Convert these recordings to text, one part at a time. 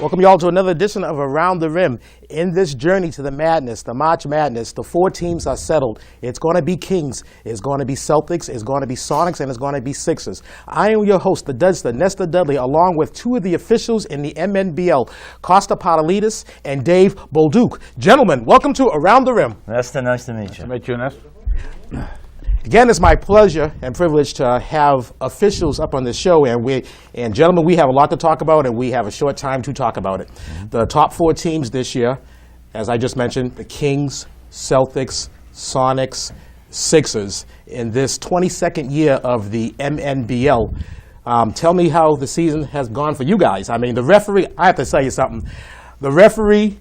Welcome you all to another edition of Around the Rim. In this journey to the madness, the March Madness, the four teams are settled. It's going to be Kings, it's going to be Celtics, it's going to be Sonics, and it's going to be Sixers. I am your host, the Dudster, Nestor Dudley, along with two of the officials in the MNBL, Costa Partaledis and Dave Bolduc. Gentlemen, welcome to Around the Rim. Nestor, nice to meet you. Nice to meet you, Nestor. Again, it's my pleasure and privilege to have officials up on the show, and gentlemen, we have a lot to talk about, and we have a short time to talk about it. The top four teams this year, as I just mentioned, the Kings, Celtics, Sonics, Sixers, in this 22nd year of the MNBL. Tell me how the season has gone for you guys. I mean, the referee, I have to tell you something. The referee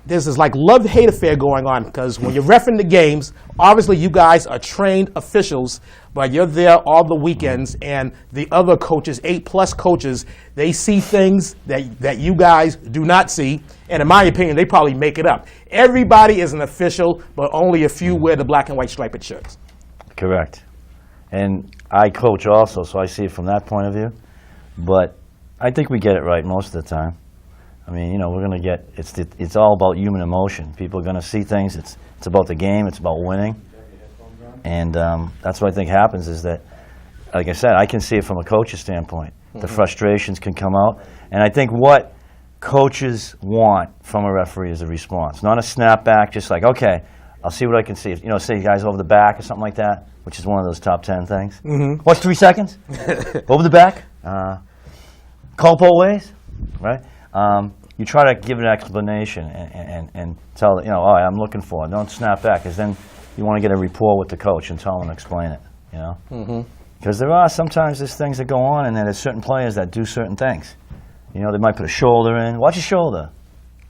there's this like love-hate affair going on, because when you're reffing the games, obviously you guys are trained officials, but you're there all the weekends, and the other coaches, 8+ coaches, they see things that you guys do not see, and in my opinion, they probably make it up. Everybody is an official, but only a few wear the black and white striped shirts. Correct. And I coach also, so I see it from that point of view. But I think we get it right most of the time. I mean, you know, we're going to get, it's all about human emotion. People are going to see things. It's about the game. It's about winning. And that's what I think happens is that, like I said, I can see it from a coach's standpoint. The frustrations can come out. And I think what coaches want from a referee is a response. Not a snapback, just like, okay, I'll see what I can see. You know, say guys over the back or something like that, which is one of those top 10 things. What's 3 seconds? Over the back? Call both ways, right? You try to give an explanation and tell, you know, all right, I'm looking for it. Don't snap back, because then you want to get a rapport with the coach and tell him, explain it, you know? Because there are sometimes there's things that go on, and then there's certain players that do certain things. You know, they might put a shoulder in. Watch your shoulder.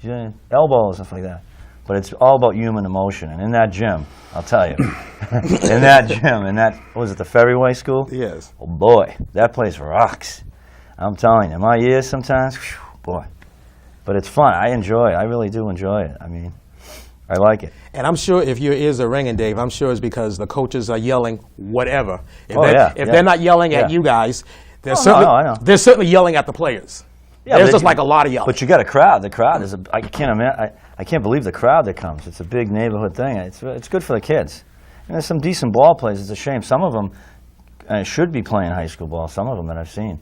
Your elbow, stuff like that. But it's all about human emotion. And in that gym, I'll tell you, in that, what was it, the Ferryway School? Yes. Oh, boy, that place rocks. I'm telling you, my ears sometimes, whew, boy. But it's fun. I enjoy it. I really do enjoy it. I mean, I like it. And I'm sure if your ears are ringing, Dave, I'm sure it's because the coaches are yelling whatever. If they're not yelling at you guys, they're certainly yelling at the players. Yeah, there's just like a lot of yelling. But you got a crowd. The crowd is, I can't believe the crowd that comes. It's a big neighborhood thing. It's good for the kids. And there's some decent ball players. It's a shame. Some of them should be playing high school ball, some of them that I've seen.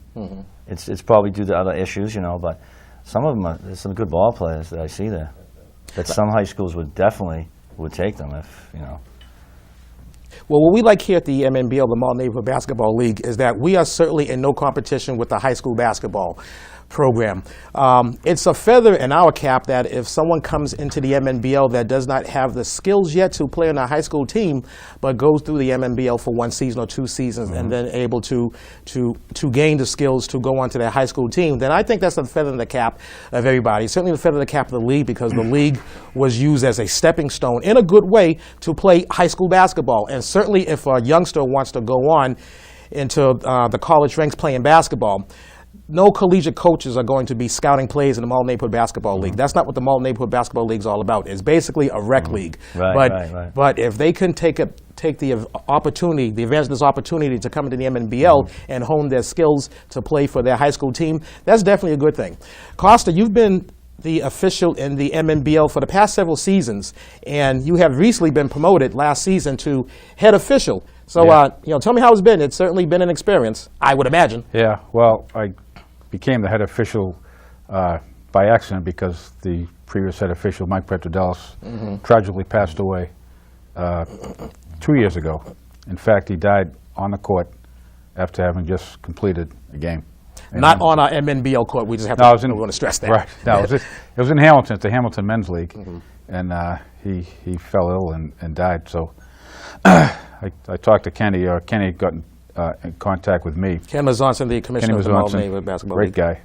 It's probably due to other issues, you know, but some of them, there's some good ball players that I see there, that some high schools would take them if, you know. Well, what we like here at the MNBL, the Mall Neighborhood Basketball League, is that we are certainly in no competition with the high school basketball program. It's a feather in our cap that if someone comes into the MNBL that does not have the skills yet to play on a high school team, but goes through the MNBL for 1 season or 2 seasons and then able to gain the skills to go onto their high school team, then I think that's a feather in the cap of everybody. Certainly the feather in the cap of the league, because the league was used as a stepping stone in a good way to play high school basketball. And certainly if a youngster wants to go on into the college ranks playing basketball, no collegiate coaches are going to be scouting players in the Mall Neighborhood Basketball League. That's not what the Mall Neighborhood Basketball League is all about. It's basically a rec league. Right. But if they can take the opportunity, the advantage of this opportunity to come into the MNBL and hone their skills to play for their high school team, that's definitely a good thing. Costa, you've been the official in the MNBL for the past several seasons, and you have recently been promoted last season to head official. So, you know, tell me how it's been. It's certainly been an experience, I would imagine. Yeah, well, I became the head official by accident because the previous head official, Mike Partaledis, tragically passed away 2 years ago. In fact, he died on the court after having just completed a game. And not on our MNBL court. We just have to, we want to stress that. Right. No, it was in Hamilton, at the Hamilton Men's League, and he fell ill and died. So I talked to Kenny, or Kenny got in contact with me. Ken Mazonson, the commissioner of the Mall Neighborhood Basketball League. Great guy.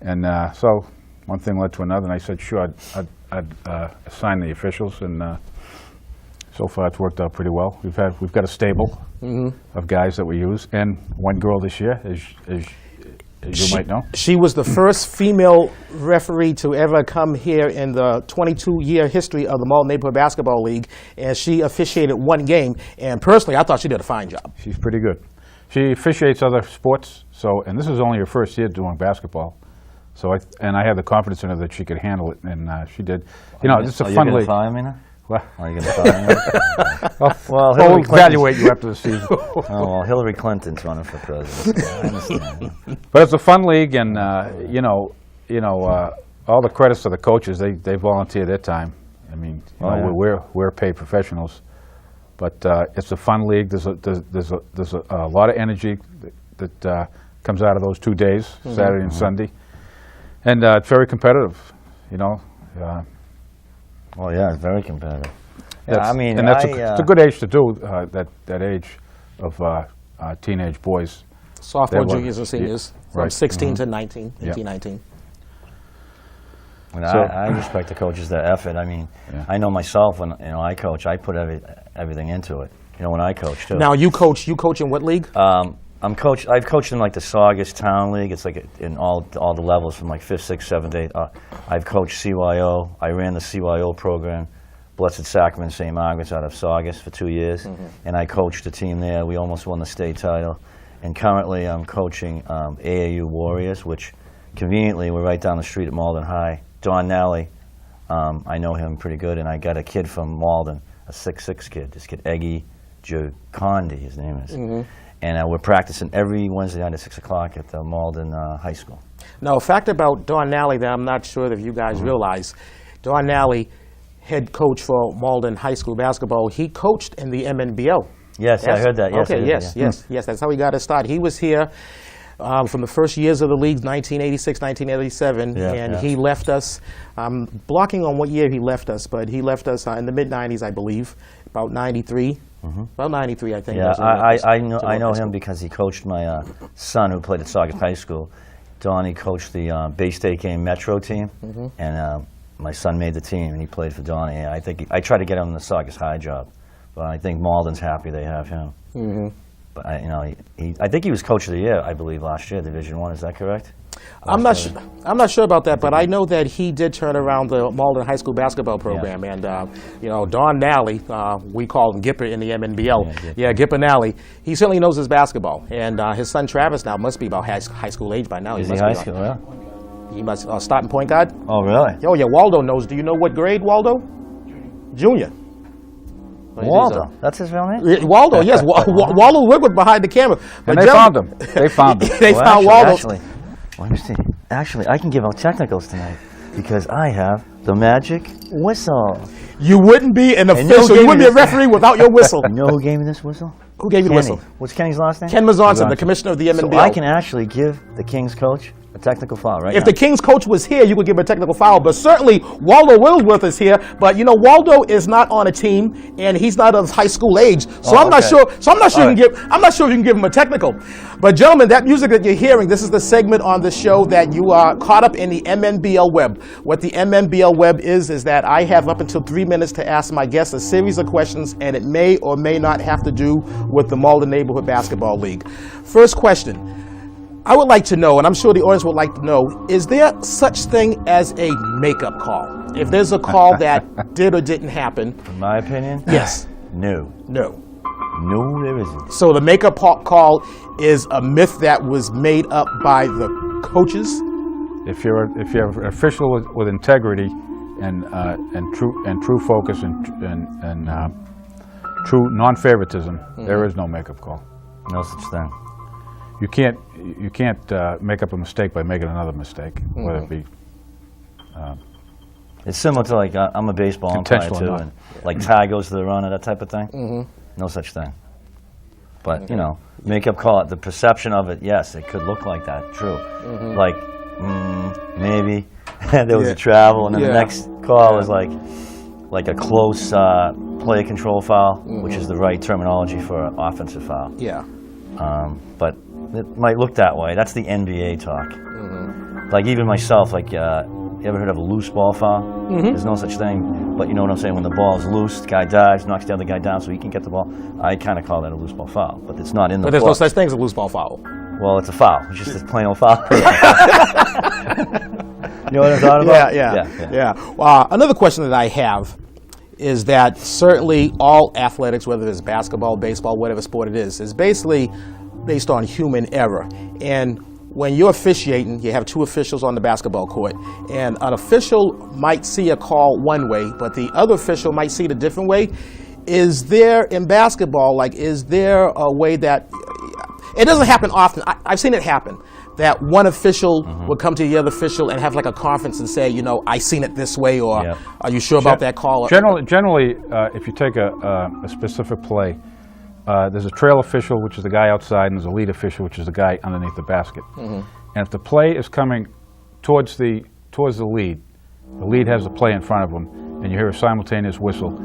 And so one thing led to another, and I said, sure, I'd assign the officials, and so far it's worked out pretty well. We've got a stable of guys that we use, and one girl this year, as you might know. She was the first female referee to ever come here in the 22-year history of the Mall Neighborhood Basketball League, and she officiated 1 game, and personally, I thought she did a fine job. She's pretty good. She officiates other sports, and this is only her first year doing basketball, So I had the confidence in her that she could handle it, and she did. You know, it's a fun league. Are you going to fire me now? What? Are you going to fire me? Well, Hillary we'll evaluate you after the season. Oh, well, Hillary Clinton's running for president. Yeah, I understand. But it's a fun league, and all the credits to the coaches. They volunteer their time. I mean, we're paid professionals, but it's a fun league. There's a lot of energy that comes out of those 2 days, Saturday and Sunday, and it's very competitive. You know. Well, yeah, it's very competitive. Yeah, I mean, it's a good age to do that age of teenage boys. Sophomore, juniors, and seniors from right. 16 to 19, 18, 19. And I respect the coaches, their effort. I mean, I know myself when I coach, I put everything into it. You know, when I coach too. Now you coach in what league? I've coached in like the Saugus Town League. It's like in all the levels from like 5th, 6th, 7th, 8th. I've coached CYO. I ran the CYO program, Blessed Sacrament St. Margaret's out of Saugus for 2 years, and I coached the team there. We almost won the state title. And currently I'm coaching AAU Warriors, which conveniently we're right down the street at Malden High. Don Nally, I know him pretty good, and I got a kid from Malden, a 6'6" kid. This kid, Eggy Jacondi, his name is. And we're practicing every Wednesday night at 6 o'clock at the Malden High School. Now, a fact about Don Nally that I'm not sure if you guys realize, Don Nally, head coach for Malden High School basketball, he coached in the MNBL. Yes, I heard that. Yes, okay, yes. That's how he got his start. He was here from the first years of the league, 1986, 1987, he left us. Blocking on what year he left us, but he left us in the mid-'90s, I believe, about 93. About 93, I think. Yeah, I know him because he coached my son who played at Saugus High School. Don, he coached the Bay State game Metro team, and my son made the team, and he played for Don. And I tried to get him the Saugus High job, but I think Malden's happy they have him. But I think he was coach of the year, I believe, last year, Division I. Is that correct? I'm not sure about that, but I know that he did turn around the Malden High School basketball program, and Don Nally, we call him Gipper in the MNBL. Gipper Nally. He certainly knows his basketball, and his son Travis now must be about high school age by now. Is he high school? Yeah. He must starting point guard. Oh, really? Oh yeah, Waldo knows. Do you know what grade, Waldo? Junior. Waldo, that's his real name? Waldo, yes. Waldo worked behind the camera. And they found him. They found him. They found Waldo. Actually, I can give out technicals tonight because I have the magic whistle. You wouldn't be an official. You wouldn't be a referee without your whistle. You know who gave me this whistle? Who gave you the whistle? What's Kenny's last name? Ken Mazonson, the commissioner of the MNBL. So I can actually give the Kings coach a technical foul right now. If the Kings coach was here, you could give him a technical foul. But certainly Waldo Wilsworth is here. But Waldo is not on a team, and he's not of high school age. So I'm not sure. So I'm not sure you can give him a technical. But gentlemen, that music that you're hearing, this is the segment on the show that you are caught up in the MNBL web. What the MNBL web is that I have up until 3 minutes to ask my guests a series of questions, and it may or may not have to do with the Malden Neighborhood Basketball League. First question. I would like to know, and I'm sure the audience would like to know, is there such thing as a makeup call? If there's a call that did or didn't happen. In my opinion? Yes. No. No. No, there isn't. So the makeup call is a myth that was made up by the coaches? If you're an official with integrity and true focus and true non-favoritism, there is no makeup call. No such thing. You can't make up a mistake by making another mistake, whether it be. It's similar to like I'm a baseball umpire too, and like tie goes to the runner, that type of thing. No such thing. But makeup call, the perception of it, yes, it could look like that. True. Like maybe there was a travel, and then the next call is like a close play control foul, which is the right terminology for an offensive foul. Yeah. But it might look that way. That's the NBA talk. Like even myself, like you ever heard of a loose ball foul? There's no such thing. But you know what I'm saying? When the ball is loose, the guy dives, knocks the other guy down so he can get the ball. I kind of call that a loose ball foul, but it's not in the. But there's no such thing as a loose ball foul. Well, it's a foul. It's just a plain old foul. You know what I'm talking about? Yeah. Another question that I have is that certainly all athletics, whether it's basketball, baseball, whatever sport it is basically based on human error. And when you're officiating, you have two officials on the basketball court, and an official might see a call one way, but the other official might see it a different way. Is there, in basketball, is there a way that, it doesn't happen often, I've seen it happen, that one official would come to the other official and have a conference and say, I seen it this way, or are you sure about that call? Generally, if you take a specific play, there's a trail official, which is the guy outside, and there's a lead official, which is the guy underneath the basket. And if the play is coming towards the lead has the play in front of him, and you hear a simultaneous whistle.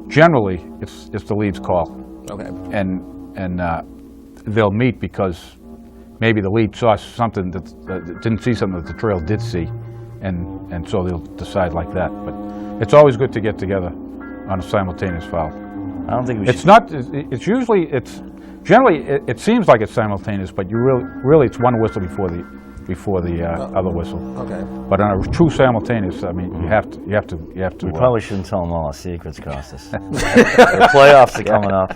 Generally, it's the lead's call. Okay. And they'll meet because maybe the lead saw something that didn't see something that the trail did see, and so they'll decide like that. But it's always good to get together on a simultaneous foul. I don't think we It's not. It's usually. It's generally. It seems like it's simultaneous, but you really it's one whistle before the other whistle. Okay. But on a true simultaneous, I mean, you have to. We probably shouldn't tell them all our secrets, Costas. The playoffs are coming up.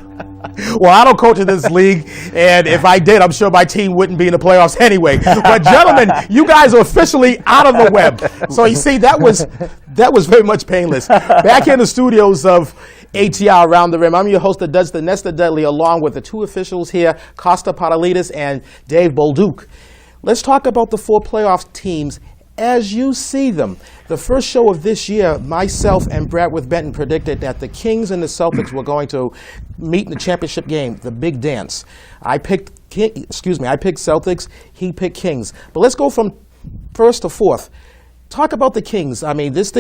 Well, I don't coach in this league, and if I did, I'm sure my team wouldn't be in the playoffs anyway. But gentlemen, you guys are officially out of the web. So you see, that was very much painless. Back in the studios of ATR Around the Rim, I'm your host, the Nestor Dudley, along with the two officials here, Costa, Partaledis, and Dave Bolduc. Let's talk about the four playoff teams as you see them. The first show of this year, myself and Brad with Benton predicted that the Kings and the Celtics were going to meet in the championship game, the big dance. I picked Celtics, he picked Kings. But let's go from first to fourth. Talk about the Kings. I mean, this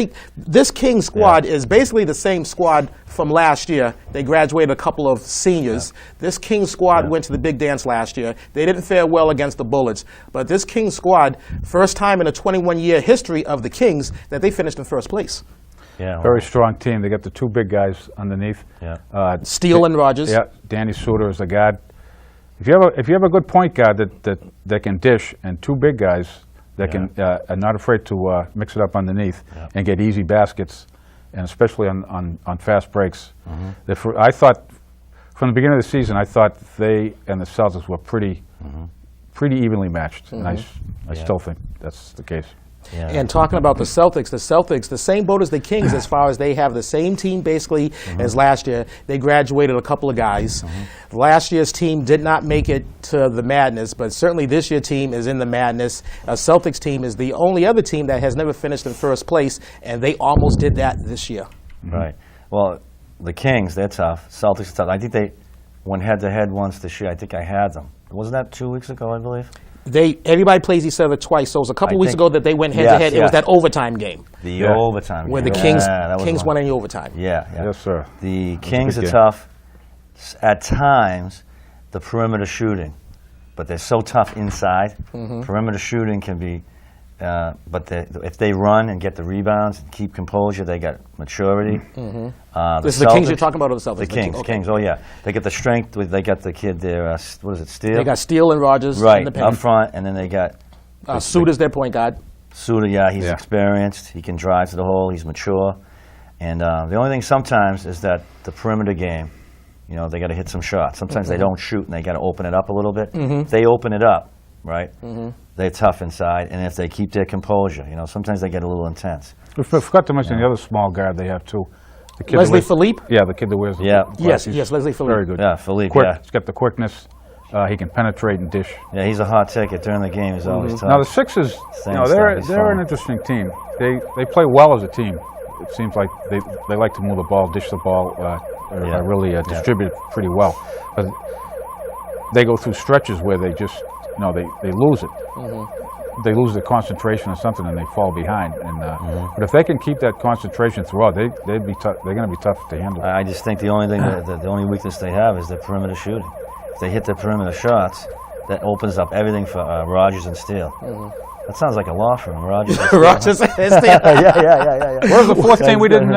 Kings squad is basically the same squad from last year. They graduated a couple of seniors. This Kings squad went to the big dance last year. They didn't fare well against the Bullets. But this Kings squad, first time in a 21-year history of the Kings that they finished in first place. Yeah, Very strong team. They got the two big guys underneath. Yeah. Steele and Rogers. Yeah, Danny Suter is the guard. If you have a good point guard that can dish, and two big guys that can are not afraid to mix it up underneath and get easy baskets, and especially on fast breaks. I thought from the beginning of the season, I thought they and the Celtics were pretty evenly matched, and I still think that's the case. Yeah. And talking about the Celtics, the same boat as the Kings as far as they have the same team basically as last year. They graduated a couple of guys. Last year's team did not make it to the madness, but certainly this year's team is in the madness. Celtics team is the only other team that has never finished in first place, and they almost did that this year. Right. Well, the Kings, they're tough. Celtics are tough. I think they went head-to-head once this year. I think I had them. Wasn't that 2 weeks ago, I believe? Everybody plays each other twice, so it was a couple weeks ago that they went head-to-head. It was that overtime game. The overtime where game. the Kings won in the overtime. Yeah. Yes, sir. The Kings are tough. At times, the perimeter shooting, but they're so tough inside. Perimeter shooting can be, but if they run and get the rebounds and keep composure, they got maturity. This is the Kings you're talking about, or the Celtics? The Kings. Okay. Kings. Oh yeah, they get the strength. They got the kid there. What is it? Steele. They got Steele and Rogers right in the paint. up front, and then they got Suter's their point guard. Suter. Yeah, he's experienced. He can drive to the hole. He's mature. And the only thing sometimes is that the perimeter game, they got to hit some shots. Sometimes they don't shoot, and they got to open it up a little bit. If they open it up, right, they're tough inside. And if they keep their composure, sometimes they get a little intense. We forgot to mention the other small guard they have too. The kid Leslie Philippe? Yeah, the kid that wears the Yes, Leslie Philippe. Very good. Yeah, Philippe. Quick. He's got the quickness. He can penetrate and dish. Yeah, he's a hot ticket during the game. He's always tough. Now the Sixers, they're an interesting team. They play well as a team. It seems like they like to move the ball, dish the ball, really distribute it pretty well. But they go through stretches where they just, they lose it. They lose their concentration or something, and they fall behind. And but if they can keep that concentration throughout, they'd be tough. They're going to be tough to handle. I just think the only thing, the only weakness they have is their perimeter shooting. If they hit their perimeter shots, that opens up everything for Rogers and Steele. That sounds like a law firm, Rogers and Steele. Rogers and Steele. Yeah. Where's the fourth team we didn't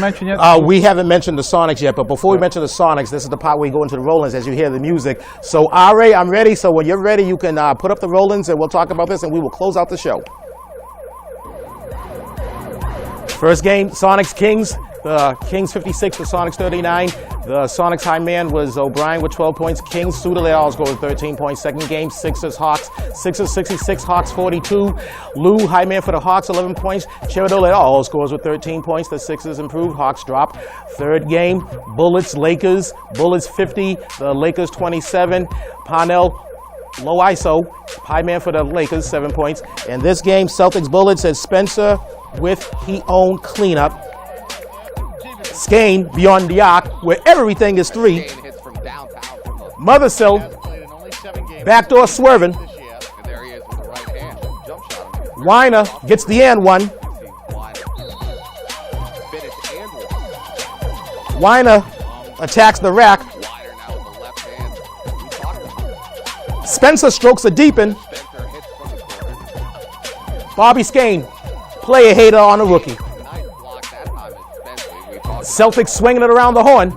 mention yet? We haven't mentioned the Sonics yet, but before we mention the Sonics, this is the part where we go into the Rollins as you hear the music. So, R.A., I'm ready. So when you're ready, you can put up the Rollins, and we'll talk about this, and we will close out the show. First game, Sonics Kings. The Kings 56, the Sonics 39. The Sonics high man was O'Brien with 12 points. Kings Suda let all score with 13 points. Second game, Sixers Hawks. Sixers 66, Hawks 42. Lou high man for the Hawks, 11 points. Cherado let all scores with 13 points. The Sixers improve, Hawks drop. Third game, Bullets Lakers. Bullets 50, the Lakers 27. Parnell low ISO, high man for the Lakers, 7 points. And this game, Celtics Bullets, as Spencer with he own cleanup. Skane beyond the arc, where everything is 3. Mothersill, backdoor swerving. Weiner gets the and one. Weiner attacks the rack. Spencer strokes a deepen. Bobby Skane, player hater on a rookie. Celtics swinging it around the horn.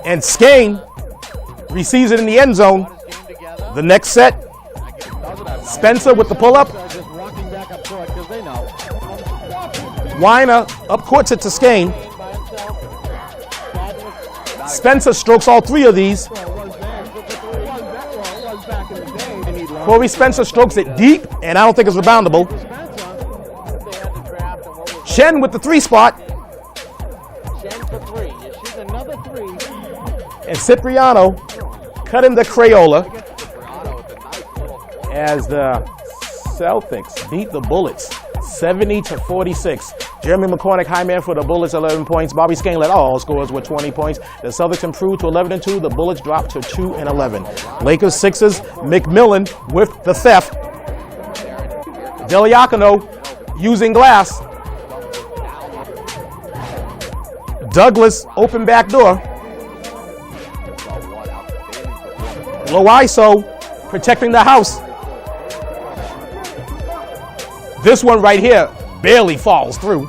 And Skane receives it in the end zone. The next set, Spencer with the pull-up. Weiner up courts it to Skane. Spencer strokes all 3 of these. Corey Spencer strokes it deep, and I don't think it's reboundable. Shen with the 3 spot. And Cipriano cutting the Crayola as the Celtics beat the Bullets 70-46. Jeremy McCormick, high man for the Bullets, 11 points. Bobby Skane led all scores with 20 points. The Celtics improved to 11-2. The Bullets dropped to 2-11. Lakers, Sixers, McMillan with the theft. Deliacono using glass. Douglas, open back door. Loiso protecting the house. This one right here barely falls through.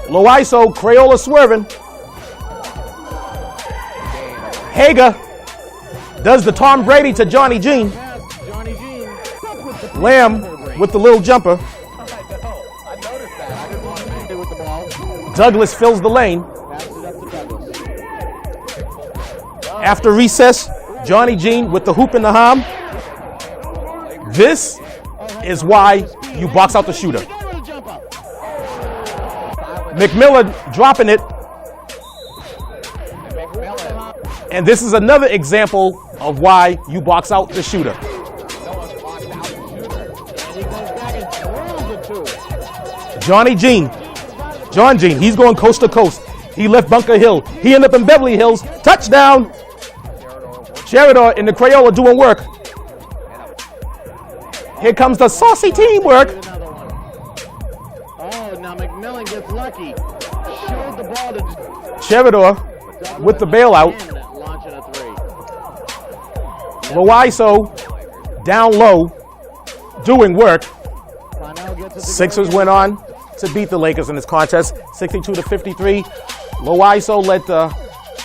Loiso, Crayola swerving. Hager does the Tom Brady to Johnny Jean. Lamb with the little jumper. Douglas fills the lane. After recess, Johnny Jean with the hoop in the ham. This is why you box out the shooter. McMillan dropping it. And this is another example of why you box out the shooter. Johnny Jean. John Jean, he's going coast to coast. He left Bunker Hill. He ended up in Beverly Hills. Touchdown. Sheridan in the Crayola doing work. Here comes the saucy teamwork. Oh, now McMillan gets lucky. Showed the ball to Sheridan with the bailout. launching a 3. Loiso down low doing work. Sixers went on to beat the Lakers in this contest, 62-53. Loiso led the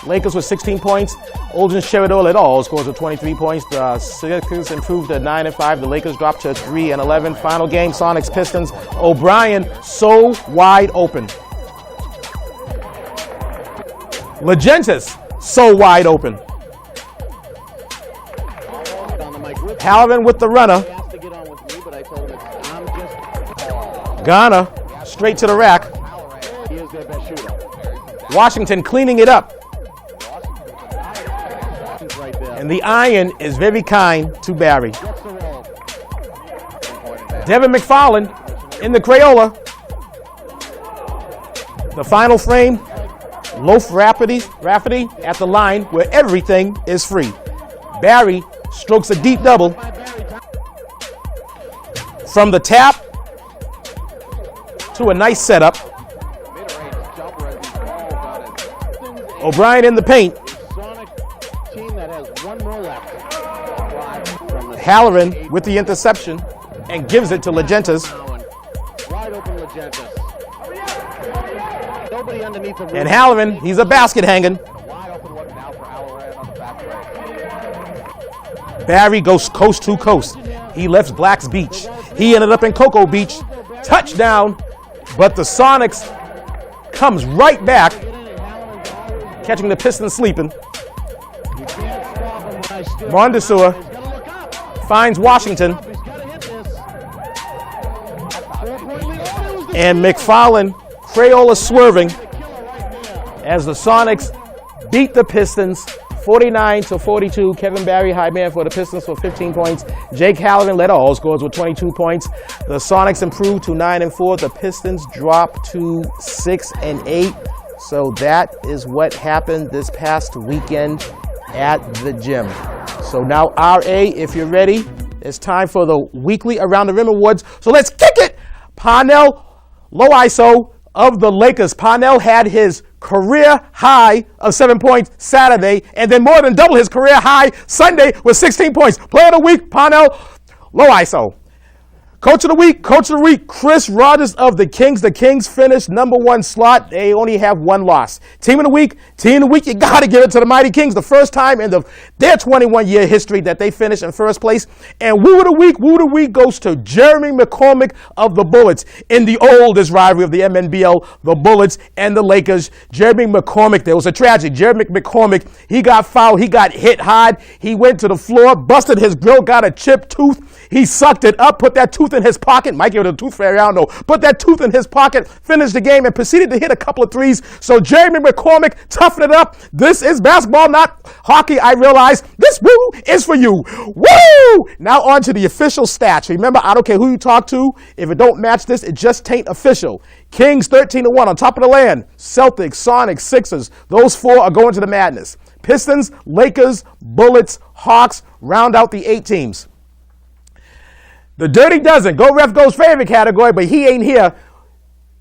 Lakers with 16 points. Olden Sheridan led all scores with 23 points. The Sixers improved to 9-5. The Lakers dropped to 3-11. Final game, Sonics Pistons. O'Brien so wide open. Legentis so wide open. Halvin with the runner. Ghana straight to the rack. Washington cleaning it up. And the iron is very kind to Barry. Devin McFarland in the Crayola. The final frame, Loaf Rafferty at the line where everything is free. Barry strokes a deep double. From the tap to a nice setup. O'Brien in the paint. Halloran with the interception and gives it to Legentis. And Halloran, he's a basket hanging. Barry goes coast to coast. He left Black's Beach. He ended up in Cocoa Beach. Touchdown. But the Sonics comes right back, catching the Pistons sleeping. Mondesur finds Washington. And McFarland, Crayola swerving as the Sonics beat the Pistons 49-42. Kevin Barry, high man for the Pistons for 15 points. Jake Halloran led all scores with 22 points. The Sonics improved to 9-4. The Pistons dropped to 6-8. So that is what happened this past weekend at the gym. So now, RA, if you're ready, it's time for the weekly Around the Rim Awards. So let's kick it. Parnell, low ISO of the Lakers. Parnell had his career high of 7 points Saturday, and then more than double his career high Sunday with 16 points. Player of the week, Parnell, low ISO. Coach of the week, Chris Rogers of the Kings. The Kings finished #1 slot. They only have one loss. Team of the week, you got to give it to the Mighty Kings. The first time in their 21-year history that they finished in first place. And woo of the week goes to Jeremy McCormick of the Bullets in the oldest rivalry of the MNBL, the Bullets and the Lakers. Jeremy McCormick, there was a tragedy. Jeremy McCormick, he got fouled. He got hit hard. He went to the floor, busted his grill, got a chipped tooth. He sucked it up, put that tooth in his pocket. Might give it a tooth fairy, I don't know. Put that tooth in his pocket, finished the game, and proceeded to hit a couple of threes. So Jeremy McCormick, toughen it up. This is basketball, not hockey, I realize. This woo is for you. Woo! Now on to the official stats. Remember, I don't care who you talk to. If it don't match this, it just tain't official. Kings 13-1 on top of the land. Celtics, Sonics, Sixers. Those four are going to the madness. Pistons, Lakers, Bullets, Hawks round out the 8 teams. The Dirty Dozen, Go Ref Go's favorite category, but he ain't here.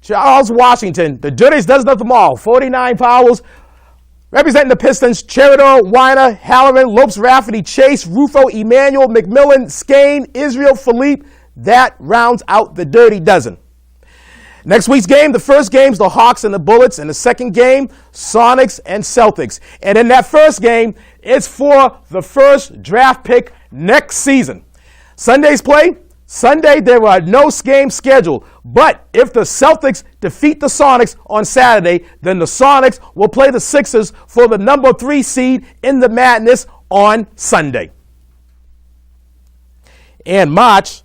Charles Washington, the dirtiest dozen of them all, 49 fouls. Representing the Pistons, Cheridor, Weiner, Halloran, Lopes, Rafferty, Chase, Rufo, Emmanuel, McMillan, Skane, Israel, Philippe. That rounds out the Dirty Dozen. Next week's game, the first game's the Hawks and the Bullets, and the second game, Sonics and Celtics. And in that first game, it's for the first draft pick next season. Sunday's play, Sunday there are no games scheduled, but if the Celtics defeat the Sonics on Saturday, then the Sonics will play the Sixers for the #3 seed in the madness on Sunday. And March,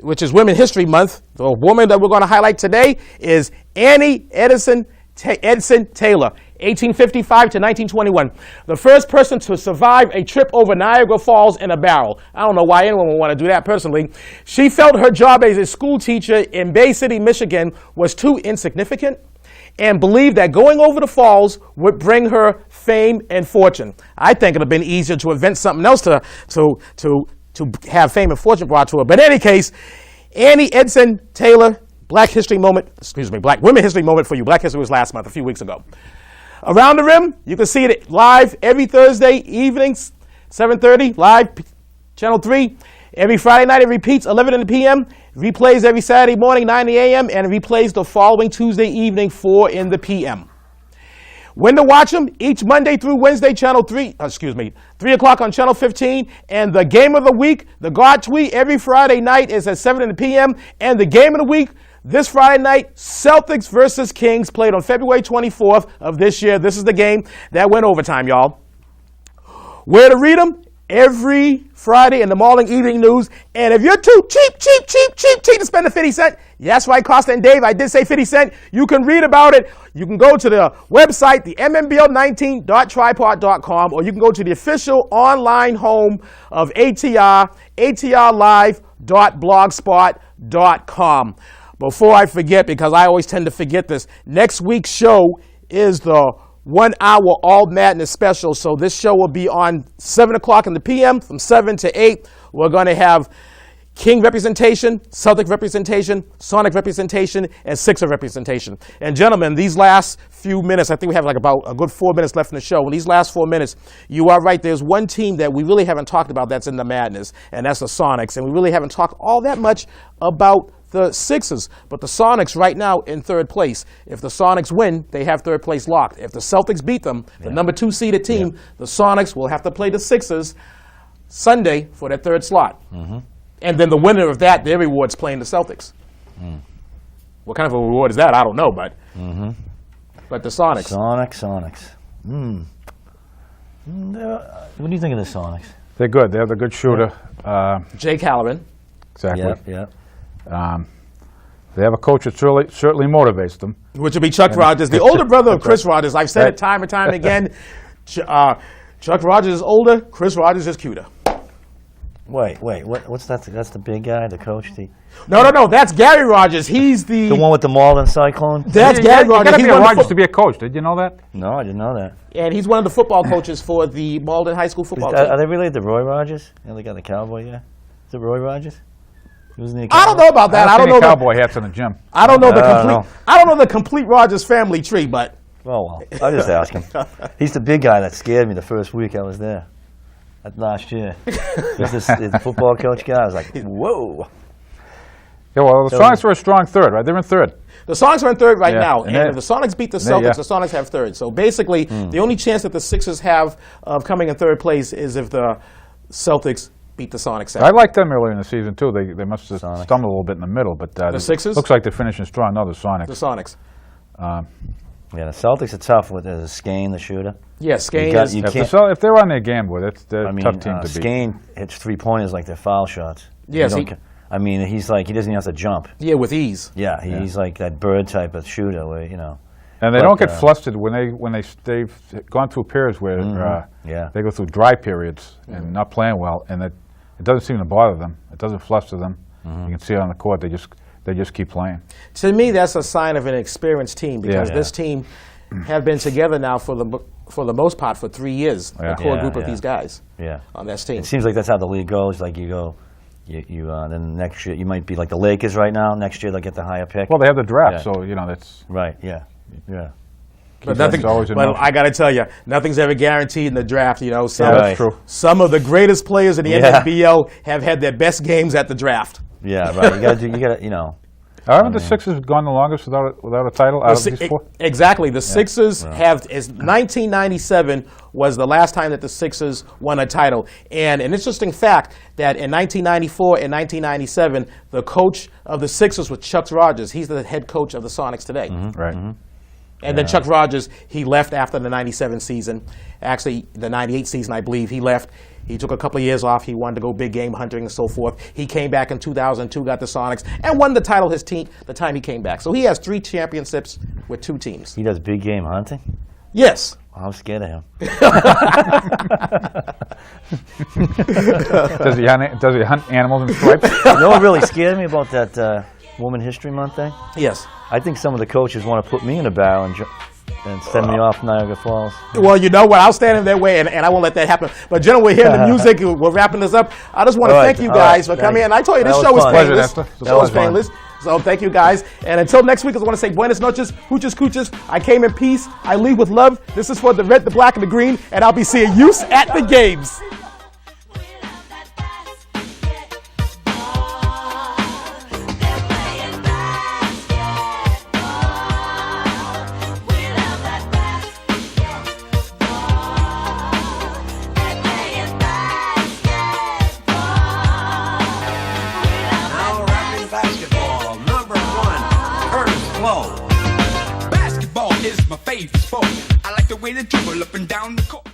which is Women's History Month, the woman that we're going to highlight today is Annie Edison Taylor, 1855 to 1921. The first person to survive a trip over Niagara Falls in a barrel. I don't know why anyone would want to do that personally. She felt her job as a school teacher in Bay City, Michigan was too insignificant and believed that going over the falls would bring her fame and fortune. I think it would have been easier to invent something else to have fame and fortune brought to her. But in any case, Annie Edison Taylor, Black Women History Moment for you. Black History was last month, a few weeks ago. Around the Rim, you can see it live every Thursday evenings, 7:30, live, Channel 3. Every Friday night it repeats, 11 p.m. Replays every Saturday morning, 9 a.m. And replays the following Tuesday evening, 4 p.m. When to watch them, each Monday through Wednesday, 3 o'clock on Channel 15. And the game of the week, the God Tweet, every Friday night is at 7 p.m. And the game of the week, this Friday night, Celtics versus Kings, played on February 24th of this year. This is the game that went overtime, y'all. Where to read them? Every Friday in the morning evening news. And if you're too cheap to spend the 50 cents, that's right, Costa and Dave, I did say 50 cents. You can read about it. You can go to the website, the MNBL19.tripod.com, or you can go to the official online home of ATR, atrlive.blogspot.com. Before I forget, because I always tend to forget this, next week's show is the 1 hour All Madness special. So this show will be on 7 o'clock in the p.m. from 7 to 8. We're going to have King representation, Celtic representation, Sonic representation, and Sixer representation. And gentlemen, these last few minutes, I think we have like about a good 4 minutes left in the show. In these last 4 minutes, you are right. There's one team that we really haven't talked about that's in the madness, and that's the Sonics. And we really haven't talked all that much about the Sixers, but the Sonics right now in third place. If the Sonics win, they have third place locked. If the Celtics beat them, the #2 seeded team, the Sonics will have to play the Sixers Sunday for their third slot. And then the winner of that, their reward's playing the Celtics. What kind of a reward is that? I don't know, but the Sonics. Sonics. What do you think of the Sonics? They're good. They have a good shooter. Jake Halloran. Exactly. Yep. They have a coach that certainly motivates them. Which would be Chuck Rogers, the older brother of Chris Rogers. I've said it time and time again. Chuck Rogers is older. Chris Rogers is cuter. Wait. What's that? That's the big guy, the coach. No. That's Gary Rogers. He's the one with the Marlin Cyclone. That's Gary You got Rogers. to He's be a one of the Rogers to be a coach. Did you know that? No, I didn't know that. and he's one of the football coaches for the Malden High School football team. Are they related to Roy Rogers? You know, they got the cowboy guy. Is it Roy Rogers? Wasn't he a I don't know about that. I don't know the cowboy hats in the gym. I don't know the I don't complete. I don't know the complete Rogers family tree, but Oh, well, I'll just ask him. He's the big guy that scared me the first week I was there. That last year. This the football coach guy. I was like, whoa. Yeah, well, the Sonics are a strong third, right? They're in third. the Sonics are in third right Yeah, now, and and they- if the Sonics beat the they- Celtics, yeah. the Sonics have third. So basically, the only chance that the Sixers have of coming in third place is if the Celtics beat the Sonics I out. liked them earlier in the season, too. They must have Sonics. stumbled a little bit in the middle, but The Sixers? looks like they're finishing strong. No, the Sonics. The Sonics. Yeah, the Celtics are tough with Skane, the shooter. Yeah, Skane got- is. you If, can't- if they're on their game, boy, they're I a mean, tough team to beat. Skane hits three-pointers like they're foul shots. Yes, You don't I mean, he's like, he doesn't even have to jump. Yeah, with ease. Yeah, he's like that bird type of shooter where, And they But, don't get flustered when they've gone through periods where Yeah. they go through dry periods and not playing well, and it doesn't seem to bother them. It doesn't fluster them. You can see it on the court. They just keep playing. To me, that's a sign of an experienced team because Yeah. this team have been together now for the most part for 3 years. Yeah. The core Yeah, group of yeah. these guys yeah. on this team. It seems like that's how the league goes. Like then next year you might be like the Lakers right now. Next year they'll get the higher pick. Well, they have the draft, Yeah. so that's. Right, yeah. But nothing. That's always in But motion. I got to tell you, nothing's ever guaranteed in the draft. Yeah, Some Right. that's true. some of the greatest players in the Yeah. MNBL have had their best games at the draft. Yeah, right. You got to. Haven't the Sixers gone the longest without a title out of these four? Exactly. The Sixers have, 1997 was the last time that the Sixers won a title. And an interesting fact that in 1994 and 1997, the coach of the Sixers was Chuck Rogers. He's the head coach of the Sonics today. Right. And then Chuck Rogers, he left after the 97 season. Actually, the 98 season, I believe, he left. He took a couple of years off. He wanted to go big game hunting and so forth. He came back in 2002, got the Sonics, and won the title his team the time he came back. So he has 3 championships with 2 teams. He does big game hunting. Yes. I'm scared of him. Does he hunt animals in stripes? You know what really scared me about that Woman History Month thing? Yes. I think some of the coaches want to put me in a barrel and send me off Niagara Falls. Well, you know what? I'll stand in their way, and I won't let that happen. But, gentlemen, we're hearing the music. We're wrapping this up. I just want to All right, thank you all guys right, for coming in. thanks. I told you, this That show was is fun. painless. Pleasure, The Nestor. show That is was fun. painless. So thank you, guys. And until next week, I just want to say buenas noches, hooches cooches. I came in peace. I leave with love. This is for the red, the black, and the green, and I'll be seeing you at the games. Now rapping basketball, number 1, Curtis Blow. Basketball is my favorite sport. I like the way they dribble up and down the court.